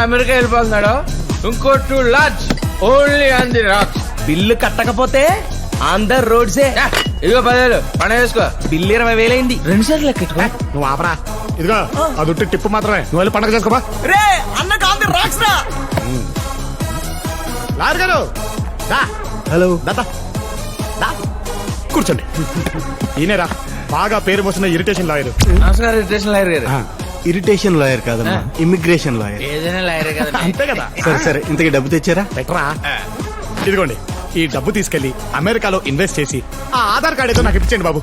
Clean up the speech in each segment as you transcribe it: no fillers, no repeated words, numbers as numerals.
America వెళ్ళిపోతున్నాడు. ఇంకో 2 lakhs only on the rocks. Bill కట్టకపోతే అందరు రోడ్సే. ఇదిగో 10,000 పండుగ చేసుకో. బిల్లు 20,000 అయింది. 2 సార్లు లెక్కెట్టుకో. నువ్వు ఆపరా. ఇదిగో అది ఉట్టి టిప్పు మాత్రమే. నువ్వు వెళ్ళి పండగ చేసుకోబా. రే అన్న కాంతి రాక్స్ రా. లాయర్ గారు దా. హలో దాదా దా. కూర్చోండి. ఈయనరా బాగా పేరు మోసిన ఇరిటేషన్ లాయర్. నమస్కారం ఇరిటేషన్ లాయర్ గారు. ఇరిటేషన్ లాయర్ కాదమ్మా, ఇమిగ్రేషన్ లాయర్. ఏదైనా లాయరే కదా. అంతే కదా. సరే సరే, ఇంతకి డబ్బు తెచ్చారా? పెట్టరా. ఇదిగోండి ఈ డబ్బు తీసుకెళ్లి అమెరికాలో ఇన్వెస్ట్ చేసి ఆ ఆధార్ కార్డ్ ఏదో నాకు ఇప్పించండి బాబు.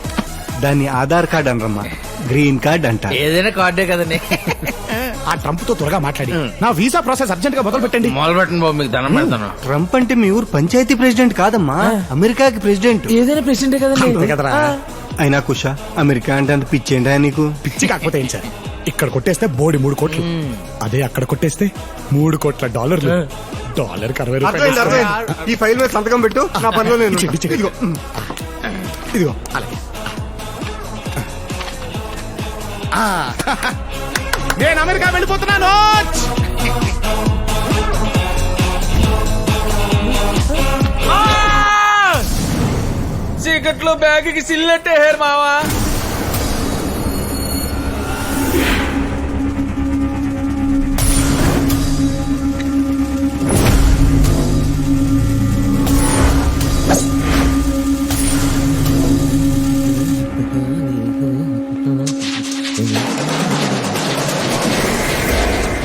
దాన్ని ఆధార్ కార్డ్ అనరమ్మా, గ్రీన్ కార్డ్ అంట. ఏదైనా కార్డే కదండి. ఆ ట్రంప్ తో త్వరగా మాట్లాడి నా వీసా ప్రాసెస్ అర్జెంట్ గా మొదలు పెట్టండి. మొదలు పెట్టండి బాబు, మీకు దండం పెడతాను. ట్రంప్ అంటే మీ ఊరు పంచాయతీ ప్రెసిడెంట్ కాదమ్మా, అమెరికాకి ప్రెసిడెంట్. ఏదైనా ప్రెసిడెంట్ అంతే కదండి. కదరా. అయినా కుషా, అమెరికా అంటే అంత పిచ్చేంటా నీకు? పిచ్చి కాకపోతే ఏం సార్, ఇక్కడ కొట్టేస్తే బోడి 3 కోట్లు, అదే అక్కడ కొట్టేస్తే 3 కోట్ల డాలర్లు. డాలర్ 60 అర్థమైంది, రూపాయలు. అర్థమైంది. ఈ ఫైల్ మీద సంతకం పెట్టు, నా పనిలో నేను. ఇచ్చేయండి, ఇచ్చేయండి. ఇదిగో. ఇదిగో అలాగే. నేను అమెరికా వెళ్ళిపోతున్నాను. చీకట్లో బ్యాగ్ కి సిల్లెట్టే హేర్ మావా.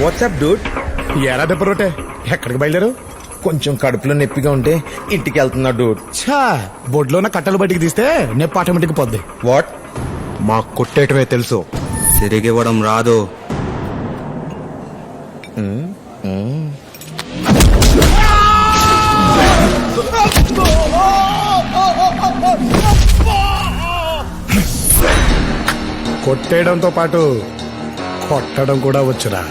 WhatsApp Dude. ఎరా దెబ్బ రోటే, ఎక్కడికి బయలుదేరు? కొంచెం కడుపులో నొప్పిగా ఉంటే ఇంటికి వెళ్తున్నా డూడ్. ఛా, బొడ్లో ఉన్న కట్టలు బయటికి తీస్తే నొప్పి ఆటోమేటిక్ పోద్ది. వాట్? మాకు కొట్టేయటమే తెలుసు, తిరిగివ్వడం రాదు. కొట్టేయడంతో పాటు కొట్టడం కూడా వచ్చురా.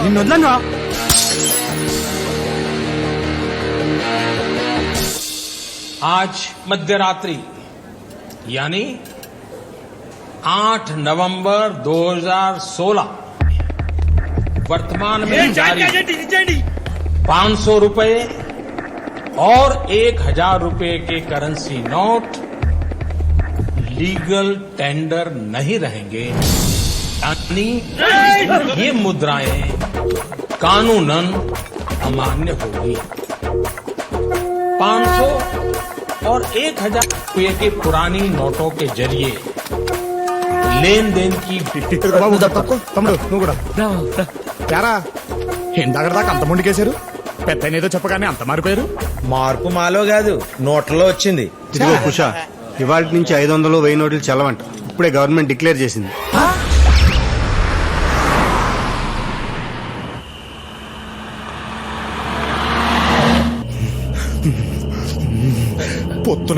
నిన్ను వదలను. आज मध्यरात्रि यानी 8 नवंबर 2016 वर्तमान में जारी 500 रुपए और 1,000 रुपए के करेंसी नोट लीगल टेंडर नहीं रहेंगे, यानी ये मुद्राएं कानूनन अमान्य होगी। 500 और 1,000 रुपये के पुरानी नोटों के जरिए लेन देन की బాబు తక్కువ. తమ్ముడు నువ్వు కూడా యారా, ఇందాక అంత ముందుకేశారు. పెద్ద ఏదో చెప్పగానే అంత మారిపోయారు. మార్పు మాలో కాదు, నోట్లలో వచ్చింది. ఇదిగో కుషా, ఇవాళ నుంచి 500, 1000 నోట్లు చల్లవంట. ఇప్పుడే గవర్నమెంట్ డిక్లేర్ చేసింది.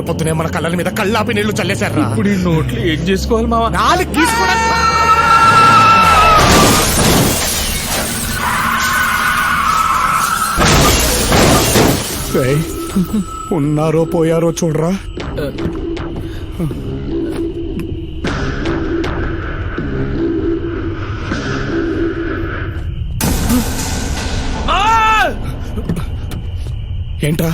పొద్దునే మన కళ్ళ మీద కళ్ళాపి నీళ్లు చల్లేశారా. ఇప్పుడు ఈ నోట్లు ఏం చేసుకోవాలి మావా? 4 తీసుకోవడం. ఉన్నారో పోయారో చూడరా. ఏంట్రా?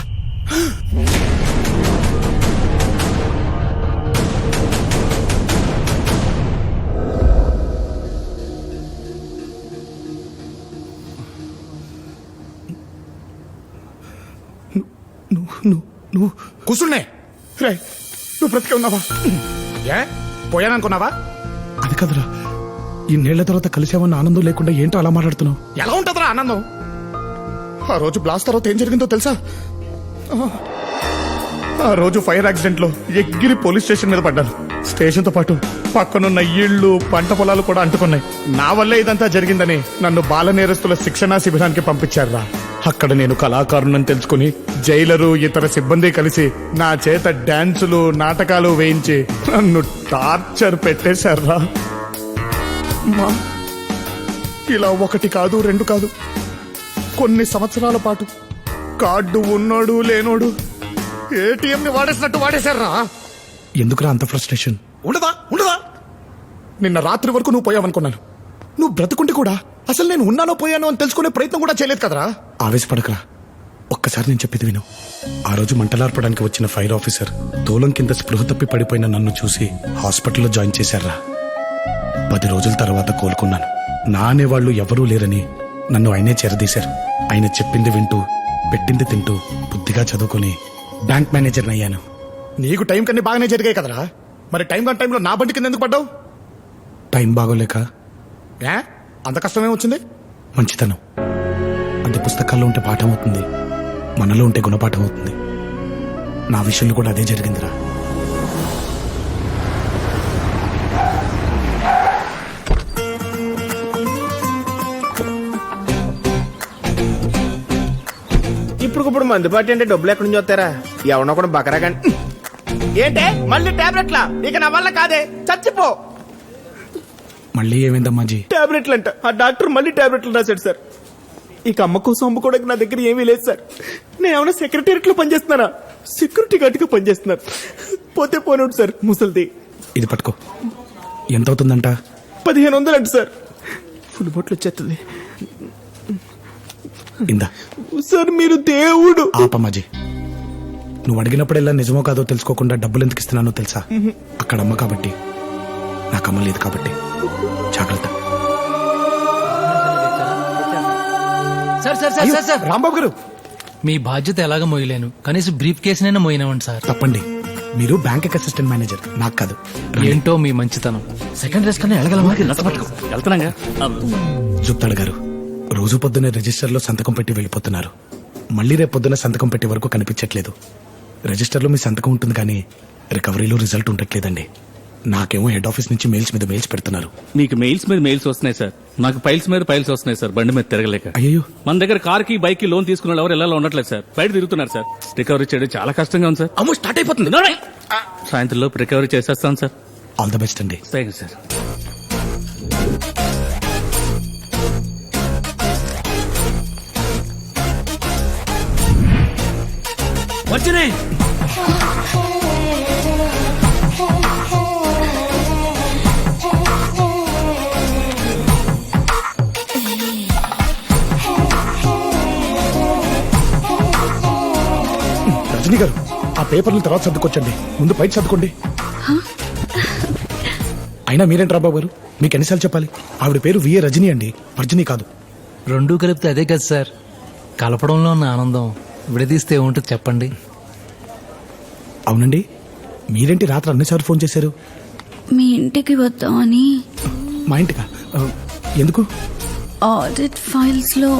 నువ్వు కూర్చున్నాయి. రే నువ్వు బ్రతికే ఉన్నావా? ఏ పోయాననుకున్నావా? అది కదరా, ఈ నేళ్ల తర్వాత కలిసామన్న ఆనందం లేకుండా ఏంటో అలా మాట్లాడుతున్నావు? ఎలా ఉంటుందిరా ఆనందం? ఆ రోజు బ్లాస్ట్ తర్వాత ఏం జరిగిందో తెలుసా? ఆ రోజు ఫైర్ యాక్సిడెంట్ లో ఎగిరి పోలీస్ స్టేషన్ మీద పడ్డాను. స్టేషన్ తో పాటు పక్కనున్న ఇళ్ళు పంట పొలాలు కూడా అంటుకున్నాయి. నా వల్లే ఇదంతా జరిగిందని నన్ను బాల నేరస్తుల శిక్షణా శిబిరానికి పంపించారురా. అక్కడ నేను కళాకారుణ్ణని తెలుసుకుని జైలరు ఇతర సిబ్బంది కలిసి నా చేత డాన్సులు నాటకాలు వేయించి నన్ను టార్చర్ పెట్టేశారా. ఇలా ఒకటి కాదు రెండు కాదు, కొన్ని సంవత్సరాల పాటు కార్డు ఉన్నోడు లేనోడు ఏటీఎం ని వాడేసినట్టు వాడేశారా. ఎందుకురా అంత ఫ్రస్ట్రేషన్? ఉండదా? నిన్న రాత్రి వరకు నువ్వు పోయావనుకున్నాను. నువ్వు బ్రతుకుంటే కూడా అసలు నేను ఉన్నానో పోయానో అని తెలుసుకునే ప్రయత్నం కూడా చేయలేదు కదరా. ఆవేశపడకరా, ఒక్కసారి నేను చెప్పేది విను. ఆ రోజు మంటలార్పడానికి వచ్చిన ఫైర్ ఆఫీసర్ దూలం కింద స్పృహ తప్పి పడిపోయిన నన్ను చూసి హాస్పిటల్లో జాయిన్ చేశారా. 10 రోజుల తర్వాత కోలుకున్నాను. నా అనేవాళ్లు ఎవరూ లేరని నన్ను ఆయనే చేరదీశారు. ఆయన చెప్పింది వింటూ పెట్టింది తింటూ బుద్ధిగా చదువుకుని బ్యాంక్ మేనేజర్ అయ్యాను. నీకు టైం కన్నీ బాగానే జరిగాయి కదరా, మరి టైం కాని టైంలో నా బండి కింద ఎందుకు పడ్డావు? టైం బాగోలేక. ఏ అంత కష్టమే వచ్చింది? మంచితనం అది పుస్తకాల్లో ఉంటే పాఠం అవుతుంది, మనలో ఉంటే గుణపాఠం అవుతుంది. నా విషయంలో కూడా అదే జరిగిందిరా. ఇప్పుడు మందుబాటి అంటే డబ్బులు ఎక్కడి నుంచి వస్తారా? ఎవరినో కూడా బకరా కానీ ఏంటే మళ్ళీ టాబ్లెట్లా? ఇక నా వల్ల కాదే, చచ్చిపో. మళ్ళీ ఏమైందమ్మా జీ? టాబ్లెట్లు అంట. ఆ డాక్టర్ మళ్ళీ టాబ్లెట్లు రాశాడు సార్. ఇక అమ్మ కోసం అమ్ముకోవడానికి నా దగ్గర ఏమీ లేదు సార్. నేను ఏమైనా సెక్రటేరియట్ లో పనిచేస్తున్నానా? సెక్యూరిటీ గార్డ్ గా పనిచేస్తున్నాను. పోతే పోనివ్వండి సార్, ముసలిది. ఇది పట్టుకో. ఎంత అవుతుందంట? 1500 అంట సార్. ఫుల్ బొట్లు వచ్చేస్తుంది. ఇందా సార్, మీరు దేవుడు. ఆపమ్మాజీ, నువ్వు అడిగినప్పుడెల్లా నిజమో కాదో తెలుసుకోకుండా డబ్బులు ఎందుకు ఇస్తున్నానో తెలుసా? అక్కడ అమ్మ కాబట్టి, నాకు అమ్మ లేదు కాబట్టి. జాగ్రత్త. సార్ రాంబాబు గారు, మీ బాధ్యత ఎలాగ మోయలేను, కనీసం బ్రీఫ్ కేసునైనా మోయినామండి సార్. తప్పండి. మీరు బ్యాంక్ అసిస్టెంట్ మేనేజర్, నాకు కాదు. ఏంటో మీ మంచితనం. సెకండ్ రేస్ కన్నా ఎలగలమా? వెళ్తున్నాగా. జుప్తాడు గారు, రోజు పొద్దున్నే రిజిస్టర్లో సంతకం పెట్టి వెళ్ళిపోతున్నారు. మళ్ళీ రేపు పొద్దున్న సంతకం పెట్టి వరకు కనిపించట్లేదు. రిజిస్టర్లో మీ సంతకం ఉంటుంది కానీ రికవరీలో రిజల్ట్ ఉండట్లేదండి. నాకేమో హెడ్ ఆఫీస్ నుంచి మెయిల్స్ మీద మెయిల్స్ పెడుతున్నారు. నీకు మెయిల్స్ మీద మెయిల్స్ వస్తున్నాయి సార్, నాకు ఫైల్స్ మీద ఫైల్స్ వస్తున్నాయి సార్. బండి మీద తిరగలేక. అయ్యో, మన దగ్గర కార్ కి బైక్ కి లోన్ తీసుకున్న వాళ్ళు ఎవరు ఎలా ఉండట్లేదు సార్. బయట తిరుగుతున్నారు సార్. రికవరీ చేయడం చాలా కష్టంగా ఉంది సార్. అమ్మో స్టార్ట్ అయిపోతుంది. సాయంత్రంలో రికవరీ చేసేస్తాను సార్. ఆల్ ద బెస్ట్ అండి. Thank you sir. వచ్చినే రజనీ గారు, ఆ పేపర్లు తర్వాత సర్దుకొచ్చండి, ముందు పైకి సర్దుకోండి. అయినా మీరేంటి రాబాబు గారు, మీకు ఎన్నిసార్లు చెప్పాలి? ఆవిడ పేరు విఏ రజనీ అండి, వర్జనీ కాదు. రెండూ కలిపితే అదే కదా సార్. కలపడంలో ఉన్న ఆనందం విడదీస్తే ఏముంటుంది చెప్పండి. అవునండి, మీరేంటి రాత్రి అన్నిసార్లు ఫోన్ చేశారు? మీ ఇంటికి వద్దామని. మా ఇంటికా? ఎందుకు? ఆడిట్ ఫైల్స్ లో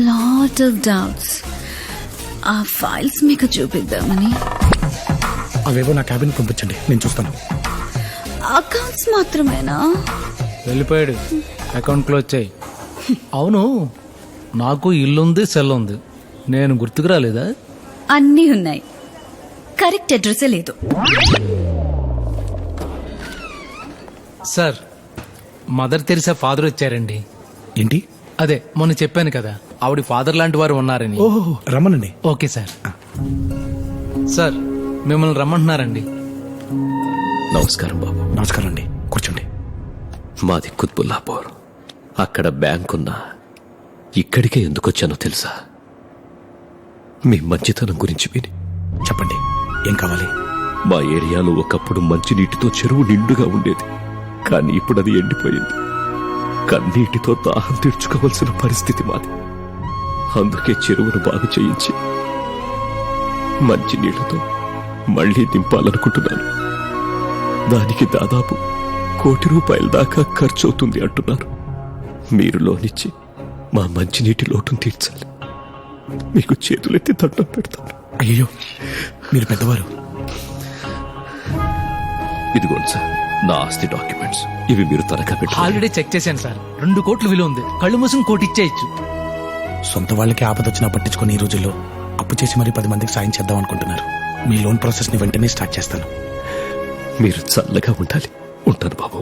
లాట్ ఆఫ్ డౌట్స్. ఆ ఫైల్స్ మీకు చూపిద్దామని. అవేవో నా క్యాబిన్ పంపించండి, నేను చూస్తాను. అకౌంట్స్ మాత్రమేనా? వెళ్ళిపోయాడు. అకౌంట్ క్లోజ్ చేయి. అవును, నాకు ఇల్లుంది, సెల్ ఉంది. నేను గుర్తుకు రాలేదా? అన్నీ ఉన్నాయి, కరెక్ట్ అడ్రస్ లేదు. సార్, మదర్ తెరిసా ఫాదర్ వచ్చారండి. ఏంటి? అదే మొన్న చెప్పాను కదా, ఆవిడ ఫాదర్ లాంటి వారు ఉన్నారని. ఓహో, రమ్మనండి. Okay sir. సార్, మిమ్మల్ని రమ్మంటున్నారండి. నమస్కారం బాబు. నమస్కారం అండి, కూర్చోండి. మాది కుత్బుల్లాపూర్. అక్కడ బ్యాంక్ ఉన్నా ఇక్కడికే ఎందుకు వచ్చానో తెలుసా? మీ మంచితనం గురించి విని. చెప్పండి, ఏం కావాలి? మా ఏరియాలో ఒకప్పుడు మంచినీటితో చెరువు నిండుగా ఉండేది, కానీ ఇప్పుడు అది ఎండిపోయింది. కన్నీటితో దాహం తీర్చుకోవాల్సిన పరిస్థితి మాది. అందుకే చెరువును బాగు చేయించి మంచినీళ్లతో మళ్ళీ నింపాలనుకుంటున్నాను. దానికి దాదాపు ₹1,00,00,000 దాకా ఖర్చు అవుతుంది అంటున్నారు. మీరు లోనిచ్చి మా మంచినీటి లోటును తీర్చాలి. మీకు చేతులెత్తి దండం పెడతాను. అయ్యో మీరు పెద్దవారు. ఇదిగోండి సార్ నా ఆస్తి డాక్యుమెంట్స్. ఇవి మీరు త్వరగా పెట్టి ఆల్రెడీ చెక్ చేశాను సార్. 2 కోట్లు విలువ ఉంది. కళ్ళు మూసుకుని 1 కోటి ఇచ్చేయచ్చు. సొంత వాళ్ళకి ఆపదొచ్చినా పట్టించుకొని ఈ రోజుల్లో అప్పు చేసి మరీ 10 మందికి సాయం చేద్దాం అనుకుంటున్నారు. మీ లోన్ ప్రాసెస్ ని వెంటనే స్టార్ట్ చేస్తాను. మీరు చల్లగా ఉండాలి. ఉంటాను బాబు.